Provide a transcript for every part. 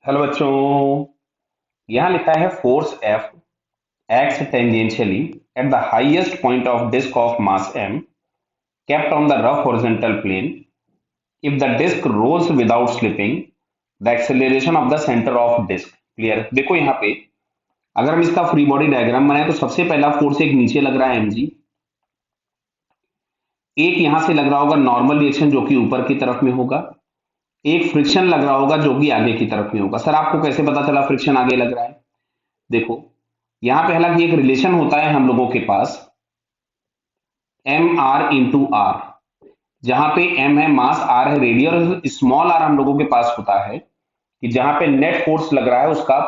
Hello बच्चों। यहाँ लिखा है force F act tangentially at the highest point of disc of mass M kept on the rough horizontal plane if the disk rolls without slipping the acceleration of the center of disk clear. देखो यहाँ पे अगर हम इसका free body diagram बनाए तो सबसे पहला फोर्स एक नीचे लग रहा है mg, एक यहां से लग रहा होगा नॉर्मल रिएक्शन जो कि ऊपर की तरफ में होगा, एक फ्रिक्शन लग रहा होगा जो कि आगे की तरफ में होगा। सर आपको कैसे पता चला फ्रिक्शन आगे लग रहा है? देखो यहां पे हालांकि एक रिलेशन होता है हम लोगों के पास एम आर इंटू आर, जहां पे एम है मास, आर है रेडियस, और स्मॉल आर हम लोगों के पास होता है कि जहां पे नेट फोर्स लग रहा है उसका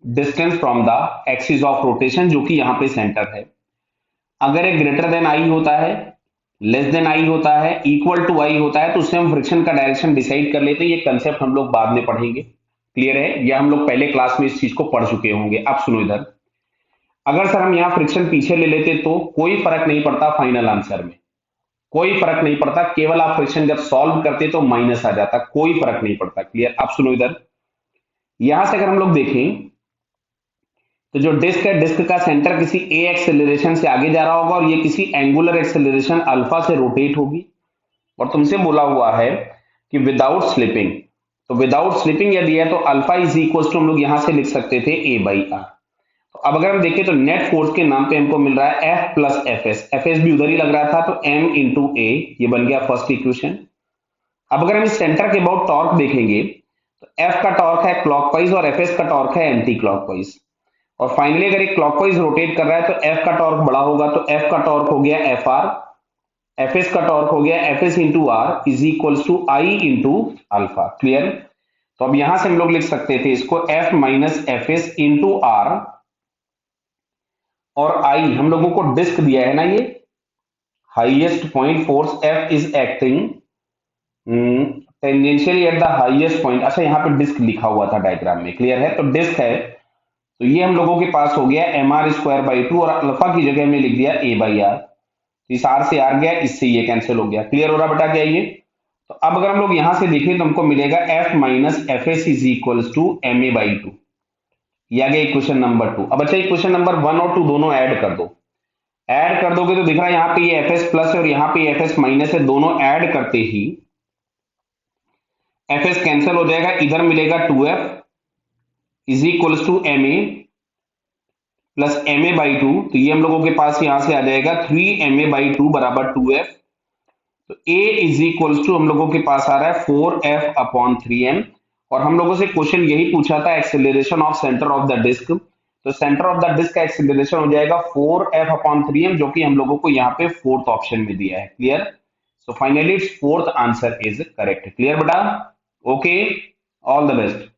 distance from the axis of rotation जो कि यहाँ पे सेंटर है। अगर एक ग्रेटर देन आई होता है, लेस देन आई होता है, इक्वल टू आई होता है तो उससे हम फ्रिक्शन का डायरेक्शन डिसाइड कर लेते हैं। ये कंसेप्ट हम लोग बाद में पढ़ेंगे, क्लियर है? या हम लोग पहले क्लास में इस चीज को पढ़ चुके होंगे। अब सुनो इधर, अगर सर हम यहाँ फ्रिक्शन पीछे ले लेते तो कोई फर्क नहीं पड़ता फाइनल आंसर में, कोई फर्क नहीं पड़ता। केवल आप फ्रिक्शन जब सॉल्व करते तो माइनस आ जाता, कोई फर्क नहीं पड़ता। क्लियर? अब सुनो इधर, यहां से अगर हम लोग देखें तो जो डिस्क है, डिस्क का सेंटर किसी ए एक्सेलरेशन से आगे जा रहा होगा और ये किसी एंगुलर एक्सेलरेशन अल्फा से रोटेट होगी। और तुमसे बोला हुआ है कि विदाउट स्लिपिंग, तो विदाउट स्लिपिंग यदि है तो अल्फा इज इक्वल टू हम लोग यहां से लिख सकते थे ए बाई आर। तो अब अगर हम देखें तो नेट फोर्स के नाम पे हमको मिल रहा है F plus F S, F S भी उधर ही लग रहा था तो एम इंटू ए, ये बन गया फर्स्ट इक्वेशन। अब अगर हम इस सेंटर के अबाउट टॉर्क देखेंगे तो एफ का टॉर्क है क्लॉकवाइज और एफ एस का टॉर्क है एंटी क्लॉकवाइज। और फाइनली अगर एक क्लॉकवाइज रोटेट कर रहा है तो एफ का टॉर्क बड़ा होगा, तो एफ का टॉर्क हो गया एफ आर, एफ एस का टॉर्क हो गया F S into R is equal to I into alpha. Clear? तो अब यहां से हम लोग लिख सकते थे इसको F minus F S into R, और आई हम लोगों को डिस्क दिया है ना, ये highest point force F is acting tangentially at the highest point. अच्छा यहाँ पे डिस्क लिखा हुआ था डायग्राम में, क्लियर है? तो डिस्क है तो ये हम लोगों के पास हो गया M R square by two, और अल्फा की जगह में लिख दिया ए बाई आर। इस आर से आर गया, इससे ये कैंसिल हो गया। क्लियर हो रहा बेटा क्या ये? तो अब अगर हम लोग यहां से देखें तो हमको मिलेगा F minus F S is equal to M A by two. ये आ गया इक्वेशन नंबर टू। अब अच्छा इक्वेशन नंबर वन और टू दोनों ऐड कर दो, ऐड कर दोगे तो दिख रहा है यहाँ पे ये एफ एस प्लस है और यहाँ पे एफ एस माइनस है, दोनों ऐड करते ही एफ एस कैंसिल हो जाएगा, इधर मिलेगा two F is equal to M A plus M A by two. तो ये हम लोगों के पास यहां से आ जाएगा three M A by two बराबर टू एफ। तो ए इज इक्वल टू हम लोगों के पास आ रहा है four F upon three M. और हम लोगों से क्वेश्चन यही पूछा था acceleration of centre of the disc, तो सेंटर ऑफ द डिस्क का एक्सेलरेशन हो जाएगा four F upon three M, जो कि हम लोगों को यहाँ पे फोर्थ ऑप्शन में दिया है। Clear? So finally it's fourth answer is correct. Clear बेटा? Okay, all the best.